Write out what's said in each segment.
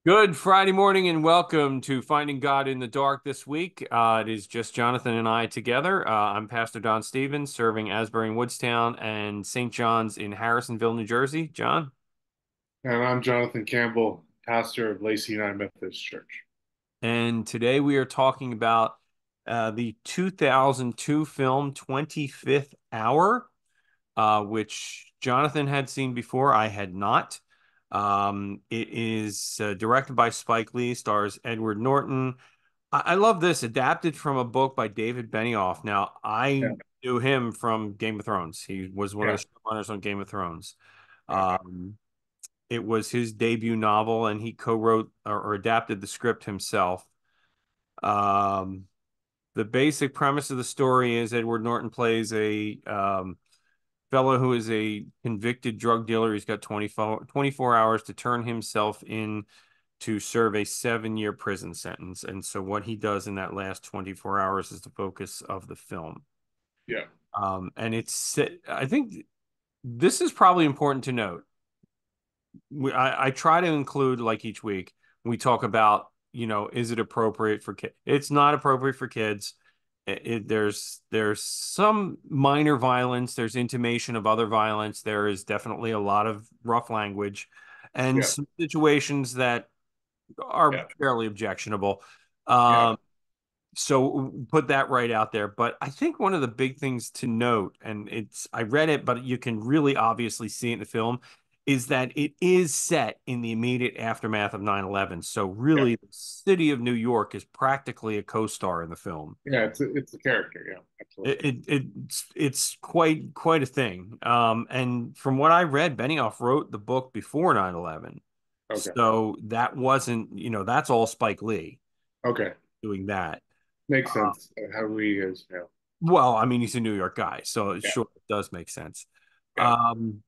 Good Friday morning and welcome to Finding God in the Dark this week. It is just Jonathan and I together. I'm Pastor Don Stevens, serving Asbury and Woodstown and St. John's in Harrisonville, New Jersey. John? And I'm Jonathan Campbell, pastor of Lacey United Methodist Church. And today we are talking about the 2002 film 25th Hour, which Jonathan had seen before. I had not. It is directed by Spike Lee, stars Edward Norton. I love this, adapted from a book by David Benioff. Now, Yeah, I knew him from Game of Thrones. He was one of yeah, the showrunners on Game of Thrones. yeah, Um, it was his debut novel, and he co-wrote or adapted the script himself. Um, the basic premise of the story is Edward Norton plays a fellow who is a convicted drug dealer. He's got 24 hours to turn himself in to serve a 7-year prison sentence. And so what he does in that last 24 hours is the focus of the film. yeah, And I think this is probably important to note. I try to include, like, each week, we talk about, is it appropriate for kids? It's not appropriate for kids. There's some minor violence. There's intimation of other violence. There is definitely a lot of rough language and yeah, some situations that are yeah, fairly objectionable. yeah, Um, so put that right out there. But I think one of the big things to note, and I read it, but you can really obviously see it in the film, is that it is set in the immediate aftermath of 9/11. So yeah, really, the city of New York is practically a co-star in the film. yeah. It's a character. Yeah, absolutely. It's quite a thing. And from what I read, Benioff wrote the book before 9/11. Okay, So that wasn't, that's all Spike Lee okay, doing that. makes sense. How we is, yeah, Well, I mean, he's a New York guy, so yeah, sure, it does make sense. yeah, Um,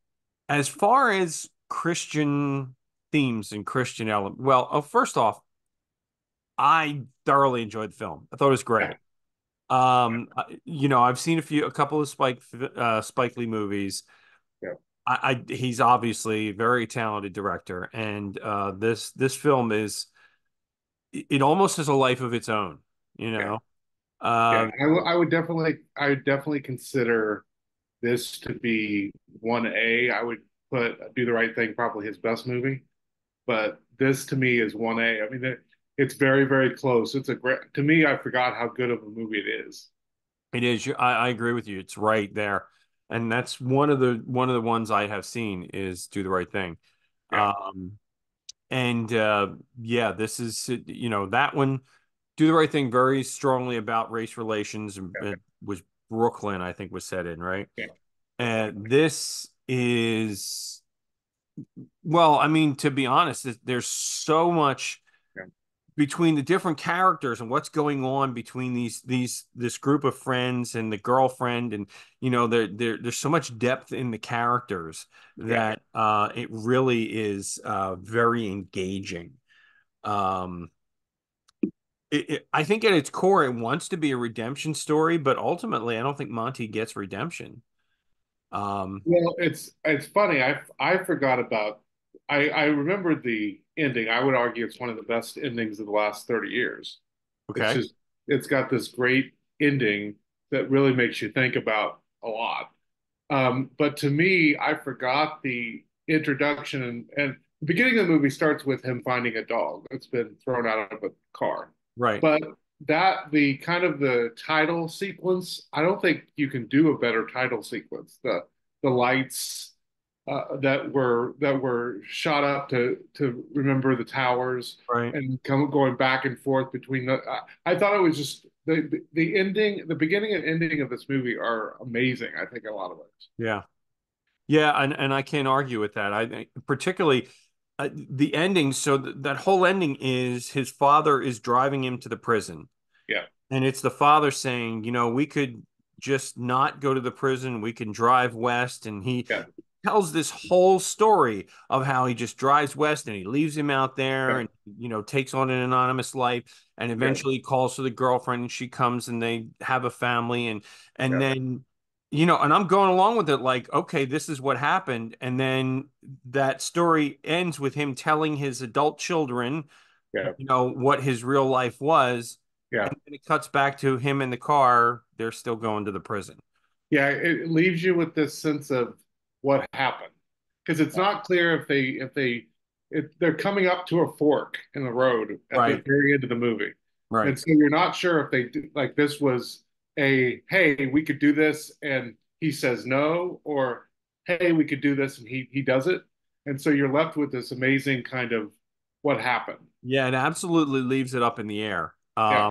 as far as Christian themes and Christian element, well, first off, I thoroughly enjoyed the film. I thought it was yeah, great. I've seen a couple of Spike Lee movies. yeah, He's obviously a very talented director, and this film it almost has a life of its own, you yeah, know. yeah. Uh, I would definitely consider this to be 1A. I would put Do the Right Thing probably his best movie, but this to me is 1A. I mean, it's very, very close. It's a great, to me, I forgot how good of a movie it is. It is. I agree with you. It's right there, and that's one of the ones I have seen is Do the Right Thing. Yeah, Um, and yeah, this is that one. Do the Right Thing very strongly about race relations. And yeah, it was Brooklyn, I think, was set in, right? yeah, And this is, well, I mean, to be honest, there's so much yeah, between the different characters and what's going on between this group of friends and the girlfriend, and there's so much depth in the characters yeah. that it really is very engaging. um I think at its core it wants to be a redemption story, but ultimately I don't think Monty gets redemption. um Well, it's funny. I forgot about. I remember the ending. I would argue it's one of the best endings of the last 30 years. It's okay. just it's got this great ending that really makes you think about a lot. But to me, I forgot the introduction and the beginning of the movie starts with him finding a dog that's been thrown out of a car. Right. But that the kind of the title sequence, I don't think you can do a better title sequence. The lights that were shot up to remember the towers Right. and going back and forth between the. I thought it was just the ending, the beginning and ending of this movie are amazing. I think in a lot of ways. Yeah. Yeah, and I can't argue with that. I think particularly the ending. So that whole ending is his father is driving him to the prison, Yeah, and it's the father saying, we could just not go to the prison. We can drive west, and he yeah, tells this whole story of how he just drives west and he leaves him out there yeah, and takes on an anonymous life, and yeah, eventually calls for the girlfriend, and she comes and they have a family, and yeah, then and I'm going along with it like, okay, this is what happened. And then that story ends with him telling his adult children, Yeah, what his real life was. yeah. And then it cuts back to him in the car. They're still going to the prison. Yeah, it leaves you with this sense of what happened because it's Yeah. not clear if they're coming up to a fork in the road at the Right, very end of the movie, right. and so you're not sure if like this was a hey we could do this and he says no, or hey we could do this and he does it, and so you're left with this amazing kind of what happened. Yeah, it absolutely leaves it up in the air. Yeah,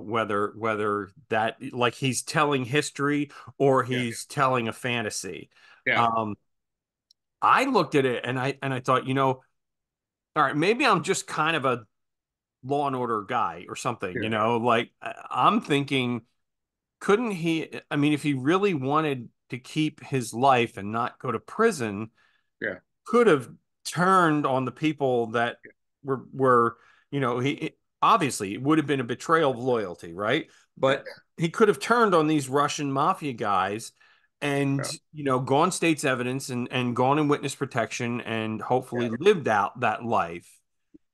Whether that like he's telling history or yeah, he's telling a fantasy. yeah, Um, I looked at it and I thought, all right, maybe I'm just kind of a Law and Order guy or something, yeah, like I'm thinking, couldn't he? I mean, if he really wanted to keep his life and not go to prison, yeah, could have turned on the people that were he obviously it would have been a betrayal of loyalty, right? yeah, But he could have turned on these Russian mafia guys and yeah, gone state's evidence and gone in witness protection and hopefully yeah, lived out that life,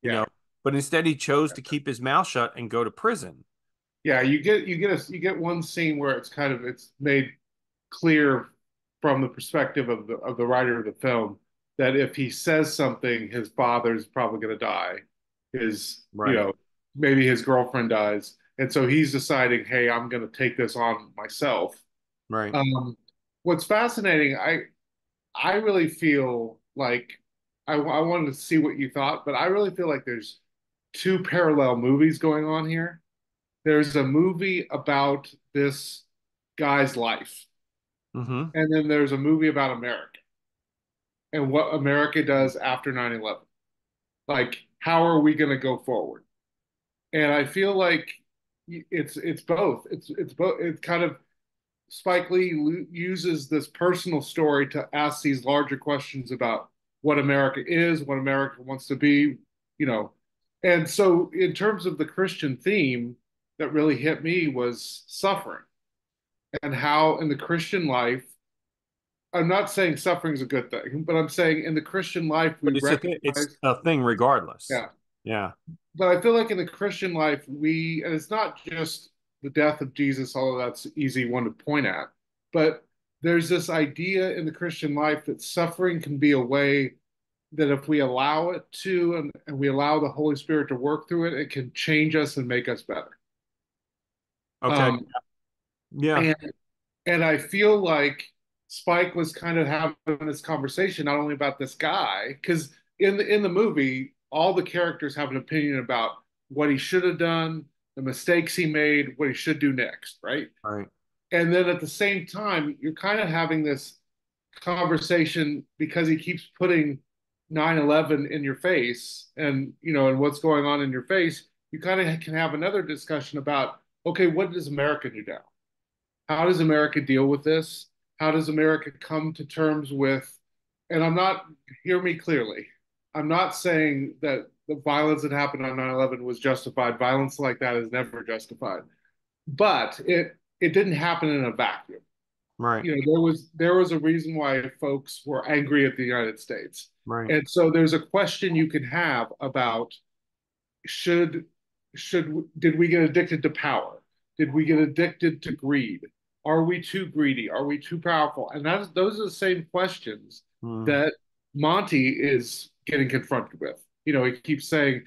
you yeah. know. But instead he chose to keep his mouth shut and go to prison. Yeah, you get one scene where it's made clear from the perspective of the writer of the film that if he says something, his father's probably going to die. His, Right, maybe his girlfriend dies, and so he's deciding, hey, I'm going to take this on myself. right. Um, what's fascinating, I really feel like I wanted to see what you thought, but I really feel like there's two parallel movies going on here. There's a movie about this guy's life, Mm-hmm. and then there's a movie about America and what America does after 9/11. Like, how are we going to go forward? And I feel like it's both. It's both. It's kind of Spike Lee uses this personal story to ask these larger questions about what America is, what America wants to be, you know. And so, in terms of the Christian theme, that really hit me was suffering and how in the Christian life, I'm not saying suffering is a good thing, but I'm saying in the Christian life, we But it's recognize, a thing regardless. yeah. Yeah. But I feel like in the Christian life, and it's not just the death of Jesus, although that's an easy one to point at, but there's this idea in the Christian life that suffering can be a way that if we allow it to, and we allow the Holy Spirit to work through it, it can change us and make us better. Okay. Um, Yeah. and And I feel like Spike was kind of having this conversation not only about this guy, because in the movie, all the characters have an opinion about what he should have done, the mistakes he made, what he should do next, right? All right. And then at the same time, you're kind of having this conversation because he keeps putting 9/11 in your face and and what's going on in your face, you kind of can have another discussion about, okay, what does America do now? How does America deal with this? How does America come to terms with, and I'm not, hear me clearly, I'm not saying that the violence that happened on 9/11 was justified. Violence like that is never justified. But it didn't happen in a vacuum. Right. There was a reason why folks were angry at the United States. Right. And so there's a question you can have about should did we get addicted to power? Did we get addicted to greed? Are we too greedy? Are we too powerful? And those are the same questions Mm, that Monty is getting confronted with. He keeps saying,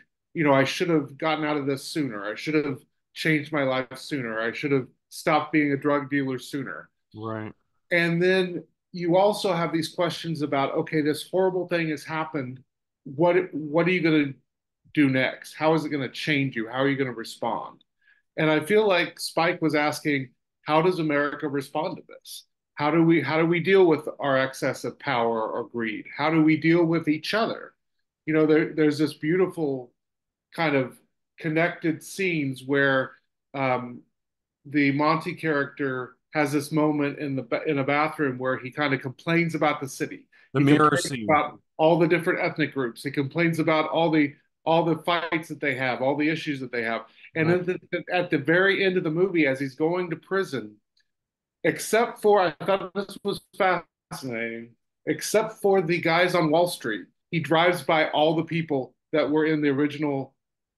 I should have gotten out of this sooner. I should have changed my life sooner. I should have stopped being a drug dealer sooner. right. And then you also have these questions about, okay, this horrible thing has happened. What are you going to do next? How is it going to change you? How are you going to respond? And I feel like Spike was asking, how does America respond to this? How do we deal with our excess of power or greed? How do we deal with each other? There's this beautiful kind of connected scenes where um, the Monty character has this moment in a bathroom where he kind of complains about the city. The He mirror complains scene. about all the different ethnic groups. He complains about all the fights that they have, all the issues that they have. And Right. then at the very end of the movie, as he's going to prison, except for I thought this was fascinating, except for the guys on Wall Street. He drives by all the people that were in the original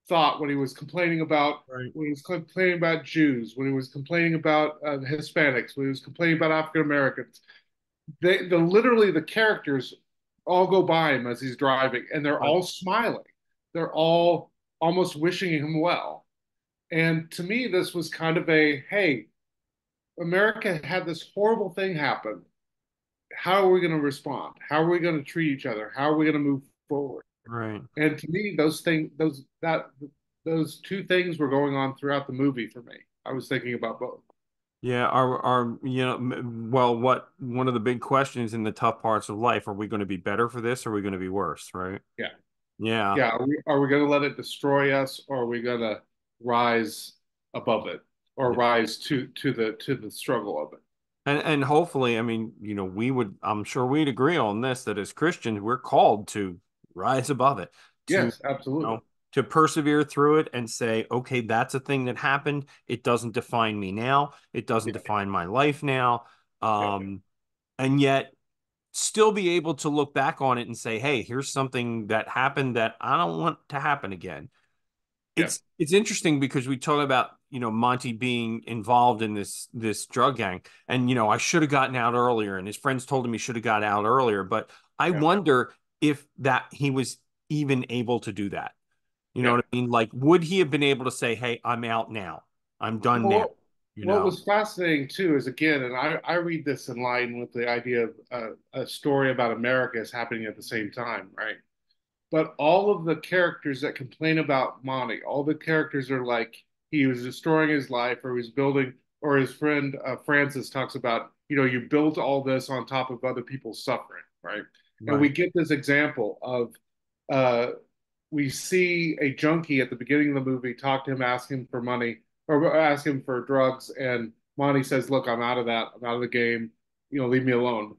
thought when he was complaining about Right. Jews, when he was complaining about Hispanics, when he was complaining about African Americans. Literally the characters all go by him as he's driving, and they're Right. all smiling. They're all almost wishing him well. And to me, this was kind of a hey, America had this horrible thing happen. How are we going to respond? How are we going to treat each other? How are we going to move forward? Right. And to me, those two things were going on throughout the movie for me. I was thinking about both. Yeah, well, what one of the big questions in the tough parts of life, are we going to be better for this or are we going to be worse, right? Yeah, Yeah. yeah. Are we going to let it destroy us, or are we going to rise above it, or Yeah. rise to the struggle of it? And hopefully, I mean, I'm sure we'd agree on this that as Christians, we're called to rise above it, to, Yes, absolutely. to persevere through it and say, okay, that's a thing that happened. It doesn't define me now. It doesn't Yeah, define my life now. yeah, And yet still be able to look back on it and say, hey, here's something that happened that I don't want to happen again. yeah, It's interesting because we talk about, Monty being involved in this drug gang, and I should have gotten out earlier, and his friends told him he should have got out earlier, but I yeah, wonder if that he was even able to do that. You know yeah. what I mean? Like, would he have been able to say, hey, I'm out now. I'm done now, Well, you what know? was fascinating too is again, and I read this in line with the idea of a story about America is happening at the same time, right? But all of the characters that complain about Monty, all the characters are like he was destroying his life, or he was building, or his friend Francis talks about, you built all this on top of other people's suffering, right? And we Right. get this example of uh, we see a junkie at the beginning of the movie talk to him, ask him for money or ask him for drugs, and Monty says, "Look, I'm out of that. I'm out of the game. Leave me alone."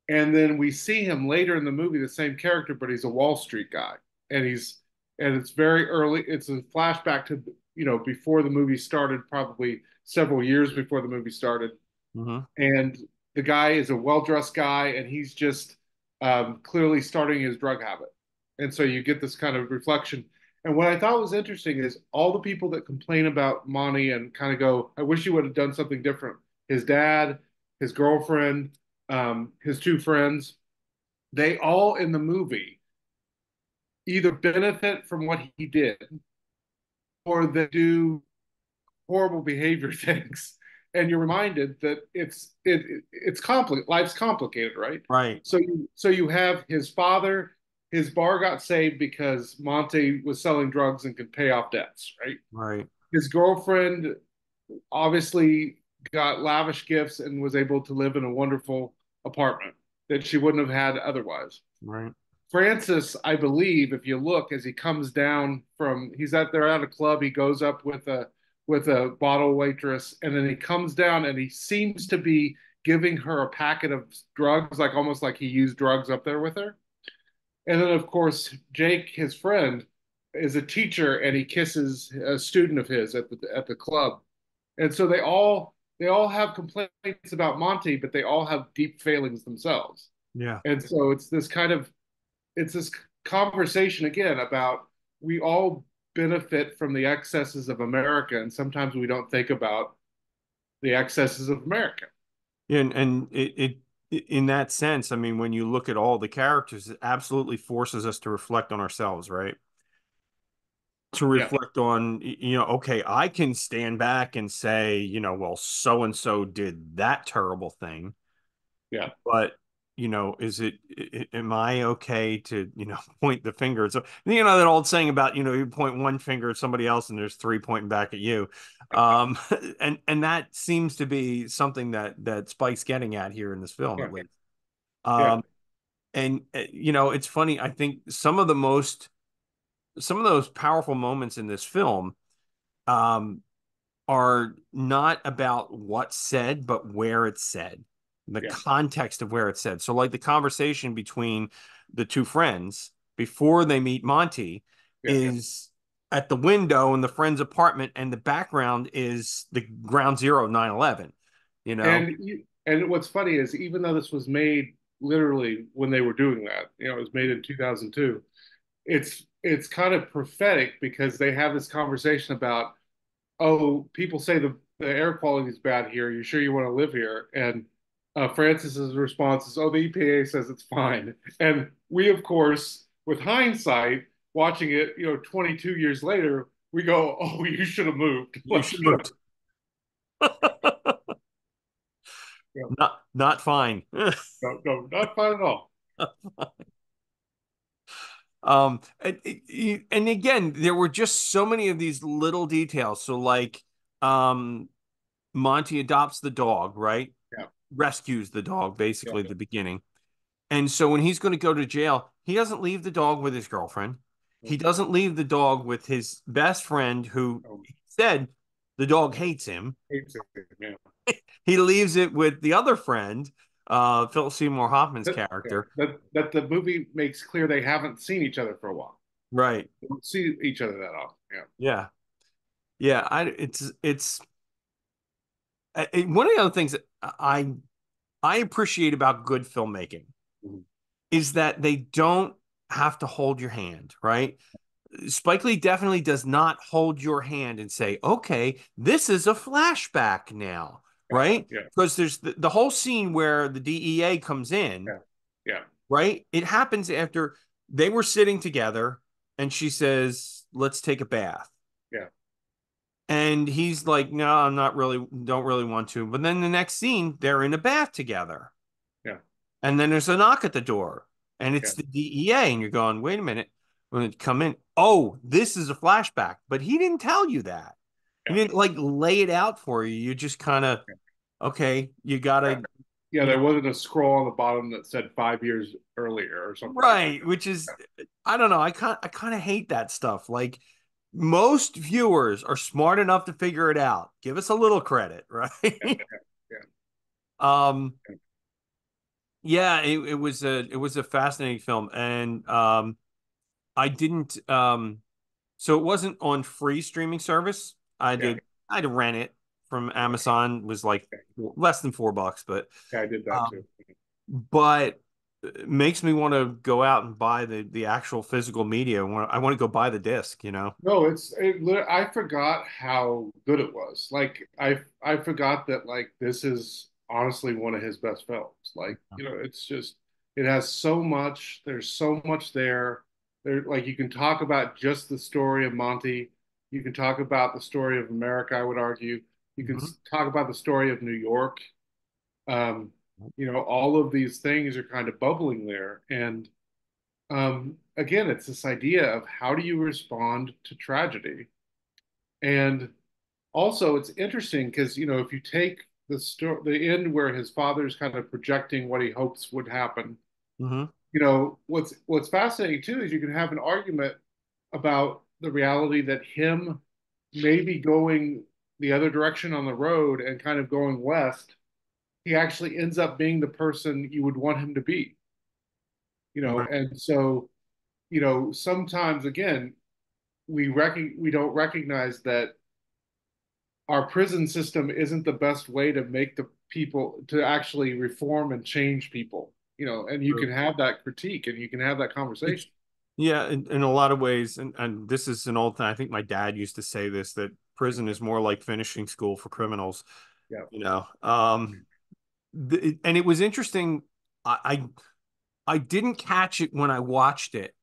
And then we see him later in the movie, the same character, but he's a Wall Street guy, and it's very early. It's a flashback to before the movie started, probably several years before the movie started, Hmm. and the guy is a well-dressed guy, and he's just clearly starting his drug habit. And so you get this kind of reflection. And what I thought was interesting is all the people that complain about Monty and kind of go, I wish he would have done something different. His dad, his girlfriend, his two friends, they all in the movie either benefit from what he did, or they do horrible behavior things, and you're reminded that it's complicated. Life's complicated, right? Right. So you have his father. His bar got saved because Monte was selling drugs and could pay off debts, right? Right. His girlfriend obviously got lavish gifts and was able to live in a wonderful apartment that she wouldn't have had otherwise. Right. Francis, I believe, if you look as he comes down from, he's at they're at a club, he goes up with a bottle waitress, and then he comes down and he seems to be giving her a packet of drugs, like almost like he used drugs up there with her. And then, of course, Jake, his friend, is a teacher, and he kisses a student of his at the club. And so they all have complaints about Monty, but they all have deep failings themselves. Yeah. And so it's this conversation again about we all benefit from the excesses of America, and sometimes we don't think about the excesses of America. And in that sense, I mean, when you look at all the characters, it absolutely forces us to reflect on ourselves, right? To Yeah, reflect on, okay, I can stand back and say, well, so and so did that terrible thing, yeah, but is am I okay to, point the finger? So, that old saying about, you point one finger at somebody else and there's three pointing back at you. Um, and that seems to be something that Spike's getting at here in this film, yeah, at least. yeah, Um, and it's funny. I think some of those powerful moments in this film um, are not about what's said, but where it's said, the yeah, context of where it's said. So, like the conversation between the two friends before they meet Monty yeah, is at the window in the friend's apartment, and the background is the ground zero of 9/11. you know? And what's funny is even though this was made literally when they were doing that, it was made in 2002. It's kind of prophetic because they have this conversation about, oh, people say the air quality is bad here. You sure you want to live here? And Francis's response is, oh, the EPA says it's fine. And we, of course, with hindsight, watching it, 22 years later, we go, oh, you should have moved. You should move. Yeah, Not fine. no, no, not fine at all. And again, there were just so many of these little details. So like, um, Monty adopts the dog, right? Yeah, Rescues the dog, yeah, basically at the beginning. And so when he's going to go to jail, he doesn't leave the dog with his girlfriend. yeah. He doesn't leave the dog with his best friend, who said the dog hates him. Hates it, yeah. He leaves it with the other friend, Philip Seymour Hoffman's Yeah, character. that the movie makes clear they haven't seen each other for a while. Right. They don't see each other that often. Yeah. Yeah. Yeah. One of the other things that I appreciate about good filmmaking Mhm. is that they don't have to hold your hand, right? Spike Lee definitely does not hold your hand and say, okay, this is a flashback now, Yeah, right? yeah, Because there's the whole scene where the DEA comes in, yeah, yeah, right? It happens after they were sitting together and she says, let's take a bath. yeah, And he's like, no, I'm not really, don't really want to. But then the next scene, they're in a bath together. yeah, And then there's a knock at the door and yeah, it's the DEA. And you're going, wait a minute. When it come in, oh, this is a flashback. But he didn't tell you that. He yeah, didn't like lay it out for you. You just kind of, yeah. okay, you Yeah. gotta, Yeah, you know, there wasn't a scroll on the bottom that said 5 years earlier or something like right. Which is, I don't know. I kind of hate that stuff. Like most viewers are smart enough to figure it out. Give us a little credit, that. right? Yeah, um, yeah, yeah, it was a fascinating film. And I didn't so it wasn't on free streaming service. yeah, I had to rent it from yeah, Amazon. It was like yeah, less than $4, yeah, I did that too. um, but it makes me want to go out and buy the actual physical media. I want to go buy the disc, you know? No, I forgot how good it was. Like I forgot that like this is honestly one of his best films. Like, it's just it has so much, there's so much there. There like you can talk about just the story of Monty. You can talk about the story of America, I would argue. You can Mhm. talk about the story of New York. Um, all of these things are kind of bubbling there. And again, it's this idea of how do you respond to tragedy? And also, it's interesting because if you take the end where his father's kind of projecting what he hopes would happen, Mhm. what's fascinating too is you can have an argument about the reality that him maybe going the other direction on the road and kind of going west, he actually ends up being the person you would want him to be. Right. And so sometimes again we don't recognize that our prison system isn't the best way to make the people to actually reform and change people. And you can have that critique and you can have that It's conversation. yeah, in a lot of ways, and this is an old thing. I think my dad used to say this, that prison is more like finishing school for criminals, Yeah, you know. And it was interesting. I didn't catch it when I watched it,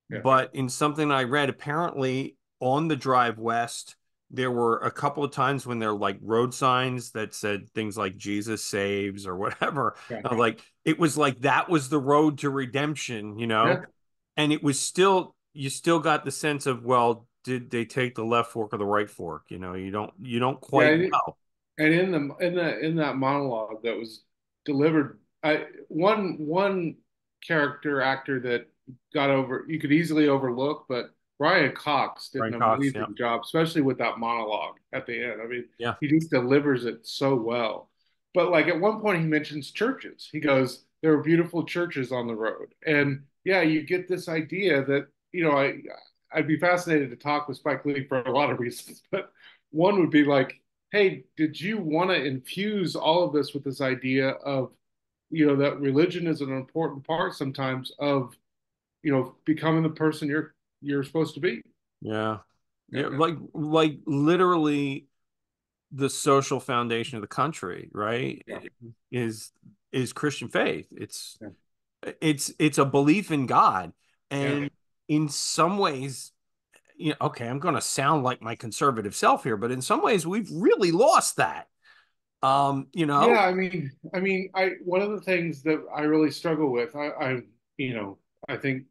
yeah, but in something I read, apparently on the drive west, there were a couple of times when there were like road signs that said things like Jesus saves or whatever. yeah, Like it was like that was the road to redemption, you know? yeah. And it was still, you still got the sense of, well, did they take the left fork or the right fork? You don't Yeah, quite know. and in that monologue that was delivered, one character actor that got over you could easily overlook, but Brian Cox did an Brian Cox, yeah. amazing job, especially with that monologue at the end. I mean, Yeah. he just delivers it so well. But like at one point, he mentions churches. He goes, "There are beautiful churches on the road," and yeah, you get this idea that I'd be fascinated to talk with Spike Lee for a lot of reasons, but one would be like hey, did you want to infuse all of this with this idea of, that religion is an important part sometimes of, becoming the person you're supposed to be. Yeah. Yeah, And, like literally the social foundation of the country, right? yeah, Is is Christian faith. yeah, It's a belief in God. yeah. And in some ways, okay, I'm going to sound like my conservative self here, but in some ways we've really lost that. You Yeah, know? I one of the things that I really struggle with, you know, I think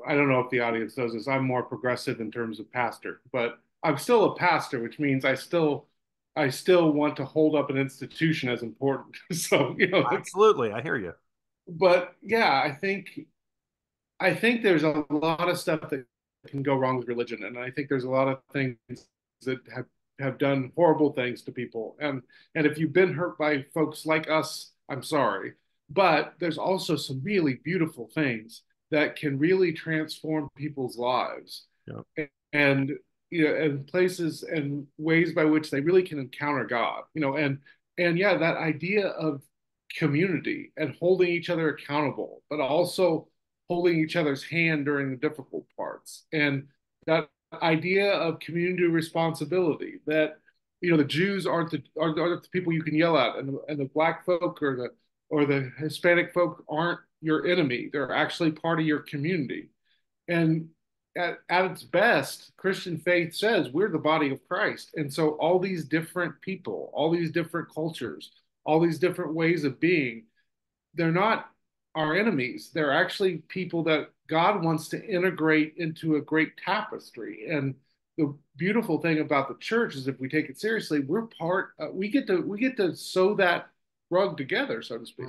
I don't know if the audience knows this. I'm more progressive in terms of pastor, but I'm still a pastor, which means I still want to hold up an institution as important. So, Absolutely, I hear you. but yeah, I think there's a lot of stuff that can go wrong with religion, and I think there's a lot of things that have done horrible things to people. And if you've been hurt by folks like us, I'm sorry. But there's also some really beautiful things that can really transform people's lives, Yeah. and and places and ways by which they really can encounter God. And yeah, that idea of community and holding each other accountable, but also holding each other's hand during the difficult parts. And that idea of community responsibility, that the Jews aren't the people you can yell at, and the black folk or the Hispanic folk aren't your enemy. They're actually part of your community. And at its best, Christian faith says we're the body of Christ. And so all these different people, all these different cultures, all these different ways of being, they're not our enemies. They're actually people that God wants to integrate into a great tapestry. And the beautiful thing about the church is if we take it seriously, we get to sew that rug together, so to speak.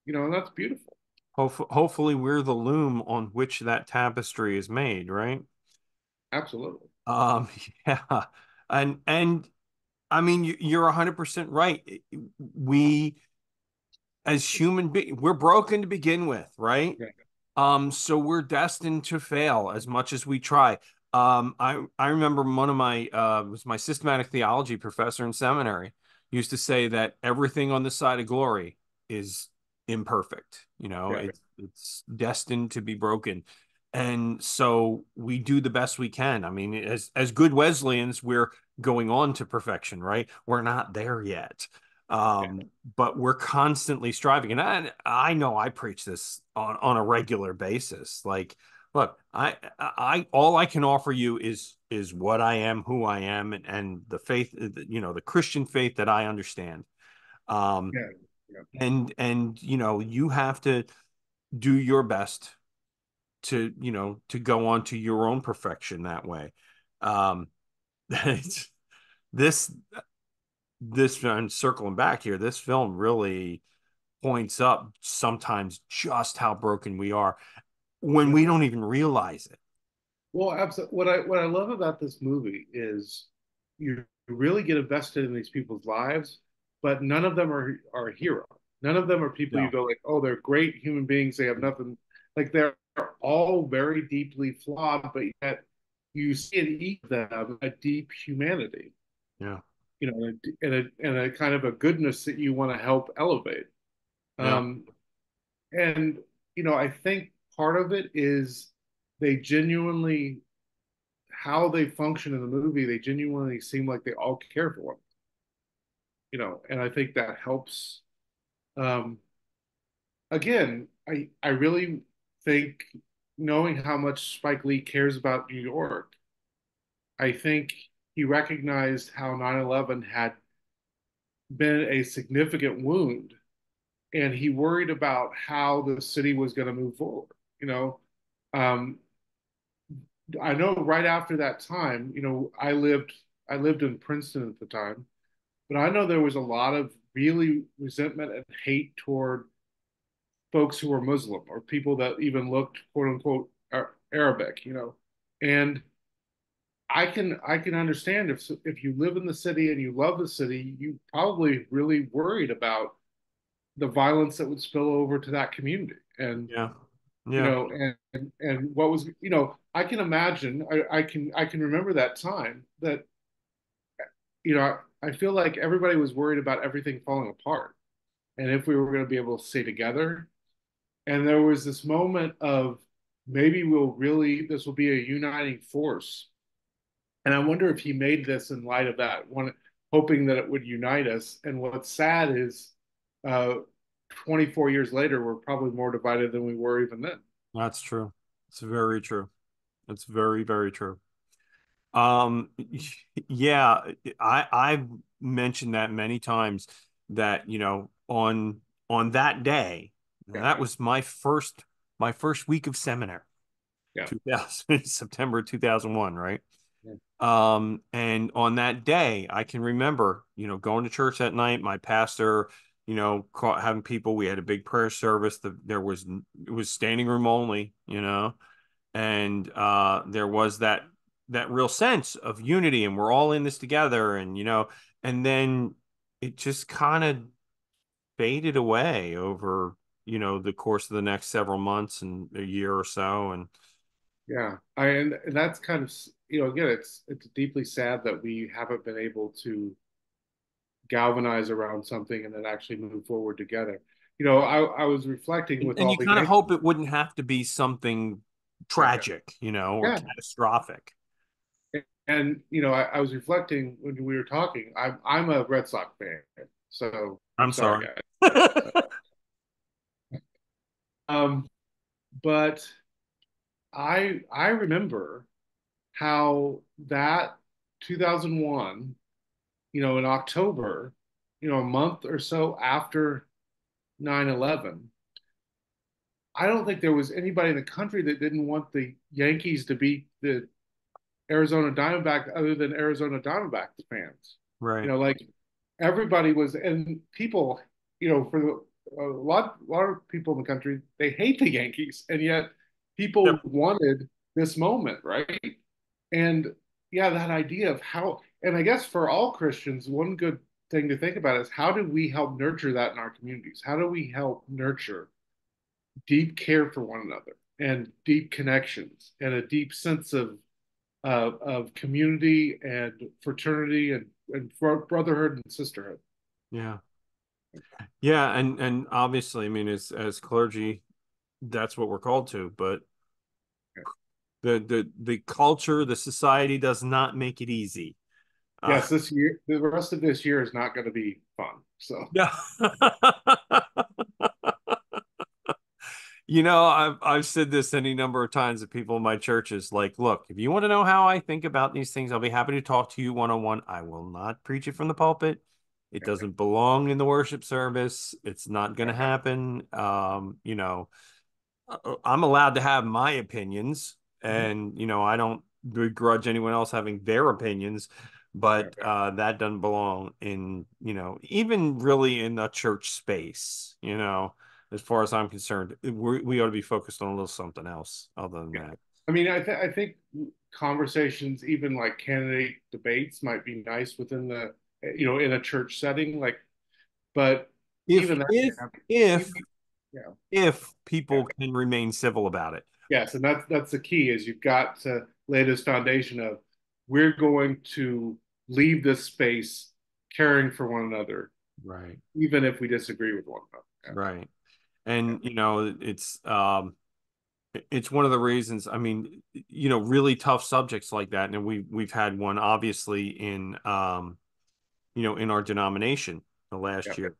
And that's beautiful. Hopefully we're the loom on which that tapestry is made, right? Absolutely. Um, yeah. And I mean you're 100% right. We as human beings, we're broken to begin with, right? Yeah. So we're destined to fail as much as we try. I remember one of my was my systematic theology professor in seminary used to say that everything on the side of glory is imperfect. Yeah. It's destined to be broken. And so we do the best we can. I mean, as good Wesleyans, we're going on to perfection, right? We're not there yet. Yeah. Um, but we're constantly striving. And I know I preach this on a regular basis. Like, look, all I can offer you is what I am, who I am, and the faith, the Christian faith that I understand. Um, Yeah. Yeah. and you have to do your best to go on to your own perfection that way. Um, it's, this and circling back here, this film really points up sometimes just how broken we are when Yeah. we don't even realize it. Well, absolutely. What I love about this movie is you really get invested in these people's lives, but none of them are a hero. None of them are people you No. go like, oh, they're great human beings. They have nothing. Like they're all very deeply flawed, but yet you see in each of them a deep humanity, Yeah. and a kind of a goodness that you want to help elevate. Yeah. Um, and I think part of it is they genuinely how they function in the movie, they genuinely seem like they all care for and I think that helps. Um, Again, I really think knowing how much Spike Lee cares about New York, I think he recognized how 9/11 had been a significant wound, and he worried about how the city was going to move forward. You know, um, I know right after that time, I lived in Princeton at the time. But I know there was a lot of really resentment and hate toward folks who were Muslim or people that even looked quote unquote Arabic. And I can understand if you live in the city and you love the city, you probably really worried about the violence that would spill over to that community. And Yeah. you Yeah. know, and what was, I can imagine, I can remember that time that, you know, I feel like everybody was worried about everything falling apart and if we were going to be able to stay together. And there was this moment of maybe this will be a uniting force. And I wonder if he made this in light of that, one hoping that it would unite us. And what's sad is, uh, 24 years later, we're probably more divided than we were even then. That's true. It's very true. It's very, very true. Um, yeah, I've mentioned that many times that, on that day, Yeah, that was my first week of seminary, yeah, 2000, September 2001, right? yeah, And on that day, I can remember, going to church that night, my pastor, having people, we had a big prayer service. It was standing room only, and there was that real sense of unity, and we're all in this together, and then it just kind of faded away over, the course of the next several months and a year or so. And yeah. And that's kind of, again, it's deeply sad that we haven't been able to galvanize around something and then actually move forward together. I was reflecting and, with and all you the kind of Yankees. hope it wouldn't have to be something Yeah, tragic, or yeah. catastrophic. And I was reflecting when we were talking. I'm a Red Sox fan, so I'm I'm sorry, sorry. guys. Um, but I remember how that 2001, in October, a month or so after 9/11, I don't think there was anybody in the country that didn't want the Yankees to beat the Arizona Diamondbacks other than Arizona Diamondbacks fans. Right. Like everybody was, and people, for a lot of people in the country, they hate the Yankees, and yet people Yep. wanted this moment, right? And yeah, that idea of how, and I guess for all Christians, one good thing to think about is how do we help nurture that in our communities? How do we help nurture deep care for one another and deep connections and a deep sense of community and fraternity and brotherhood and sisterhood. Yeah. Yeah, and obviously, I mean, as clergy, that's what we're called to, but the culture, the society does not make it easy. Uh, Yes, this year, the rest of this year is not going to be fun. So, yeah. I've said this any number of times to people in my churches, like, look, if you want to know how I think about these things, I'll be happy to talk to you one on one. I will not preach it from the pulpit. It yeah, doesn't belong in the worship service. It's not going to yeah, happen. I'm allowed to have my opinions, mhm, and I don't begrudge anyone else having their opinions, yeah, but that doesn't belong in, even really in a church space. As far as I'm concerned, we ought to be focused on a little something else other than yeah. that. I mean, I think conversations, even like candidate debates, might be nice within in a church setting. But If even that, if even, if yeah, if yeah. people can remain civil about it. Yes, and that's the key is you've got to lay this foundation of we're going to leave this space caring for one another, Right. even if we disagree with one another. Right. Yeah, And it's one of the reasons, I mean, really tough subjects like that. And we've had one obviously in our denomination the yeah, last year.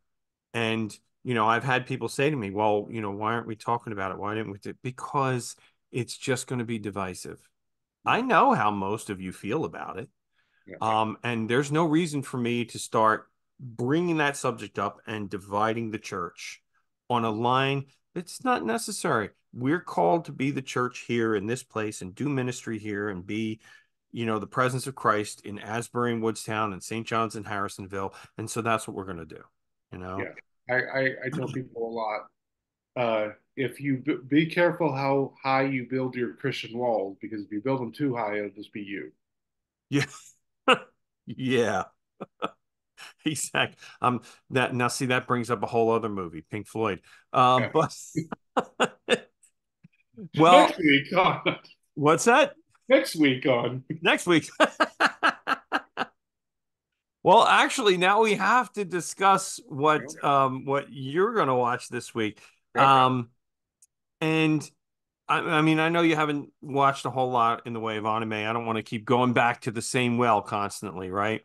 And, I've had people say to me, well, why aren't we talking about it? Why didn't we do it? Because it's just going to be divisive. yeah, I know how most of you feel about it. yeah, And there's no reason for me to start bringing that subject up and dividing the church on a line that's not necessary. We're called to be the church here in this place and do ministry here and be, the presence of Christ in Asbury and Woodstown and St. John's and Harrisonville. And so that's what we're going to do, you know? yeah. I tell people a lot. If you be careful how high you build your Christian walls, because if you build them too high, it'll just be you. Yeah. Yeah, exactly. That now see that brings up a whole other movie, Pink Floyd. Yeah. But well, Next week on what's that? next week on Next week. Well, actually, now we have to discuss Yeah. what you're going to watch this week. Okay. And I mean, I know you haven't watched a whole lot in the way of anime. I don't want to keep going back to the same well constantly, right?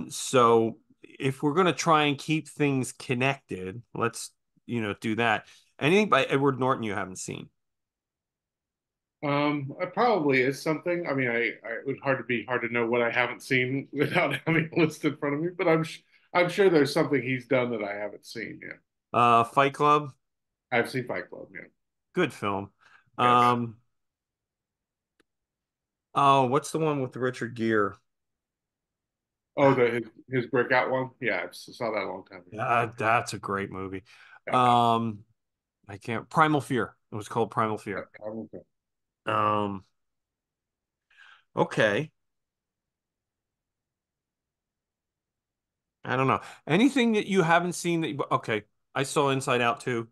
So if we're going to try and keep things connected, let's, do that. Anything by Edward Norton you haven't seen? It probably is something. I mean, it would hard to know what I haven't seen without having a list in front of me. But I'm sure there's something he's done that I haven't seen yet. Fight Club, I've seen Fight Club. Yeah. good film. Yes. Um, oh, what's the one with Richard Gere? Oh, his breakout one. Yeah, saw that a long time ago. Yeah, that's a great movie. Yeah. Um, I can't. Primal Fear. It was called Primal Yeah, Fear. I'm okay. Um, okay. I don't know. Anything that you haven't seen okay. I saw Inside Out too,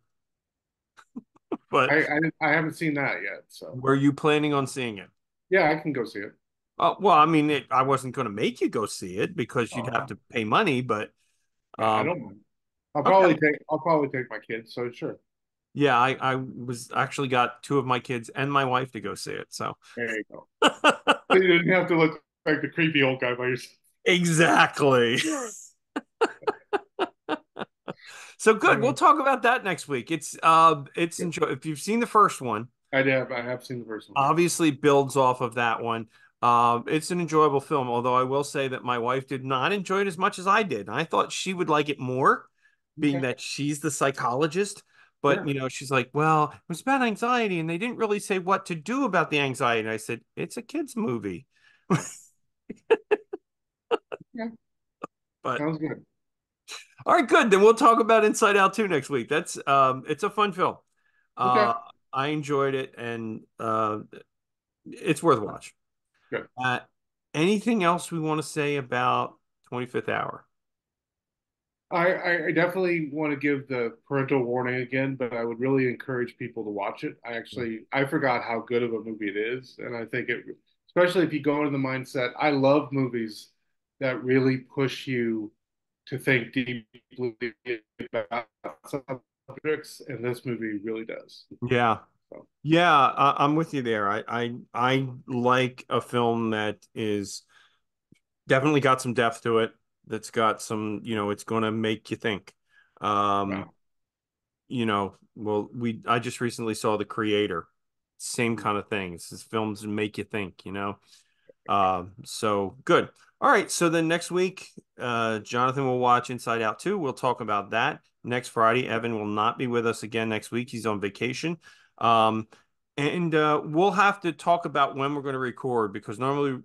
but I haven't seen that yet. So were you planning on seeing it? yeah, I can go see it. Well, I mean, I wasn't going to make you go see it because you'd Oh have no. to pay money, but Yeah, I um, don't mind. okay. I'll probably take my kids. So sure. Yeah, I was actually got two of my kids and my wife to go see it. So There you go. So you didn't have to look like the creepy old guy by yourself. exactly. So good. We'll Uh, talk about that next week. It's enjoy if you've seen the first one, I have seen the first one. Yes. obviously builds off of that one. It's an enjoyable film, although I will say that my wife did not enjoy it as much as I did. I thought she would like it more, being Okay. that she's the psychologist. But Sure. she's like, well, it was about anxiety, and they didn't really say what to do about the anxiety. And I said, it's a kid's movie. Yeah. But Sounds good. all right, good. Then we'll talk about Inside Out 2 next week. That's it's a fun film. Okay. Uh I enjoyed it and it's worth watching. Good. Uh anything else we want to say about 25th Hour? I definitely want to give the parental warning again, but I would really encourage people to watch it. I forgot how good of a movie it is, and I think it, especially if you go in the mindset, I love movies that really push you to think deeply about subjects, and this movie really does. Yeah. So, Yeah, I'm with you there. I like a film that is definitely got some depth to it, that's got some, it's going to make you think. Um, wow. well, we I just recently saw The Creator. Same kind of thing. It's just films that make you think. So good. All right. So then next week, Jonathan will watch Inside Out 2. We'll talk about that next Friday. Evan will not be with us again next week. He's on vacation. Um, and we'll have to talk about when we're going to record because normally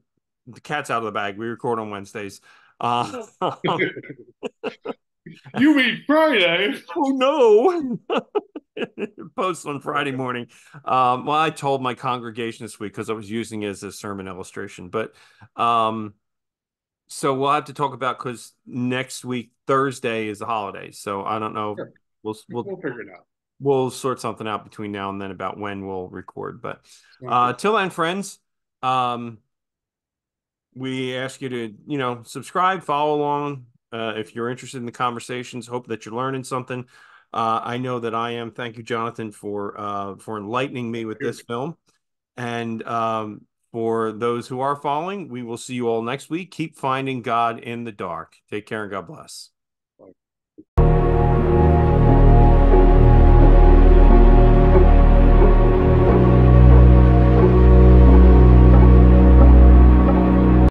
the cat's out of the bag. We record on Wednesdays. Oh You mean Friday? no. Post on Friday morning. Well, I told my congregation this week because I was using it as a sermon illustration. But so we'll have to talk about because next week, Thursday, is the holiday. So I don't know. Sure. We'll we'll We'll figure it out. we'll sort something out between now and then about when we'll record. But Sounds good. till then, friends, um, we ask you to, subscribe, follow along if you're interested in the conversations. Hope that you're learning something. I know that I am. Thank you, Jonathan, for enlightening me with this film. And for those who are following, we will see you all next week. Keep finding God in the dark. Take care and God bless.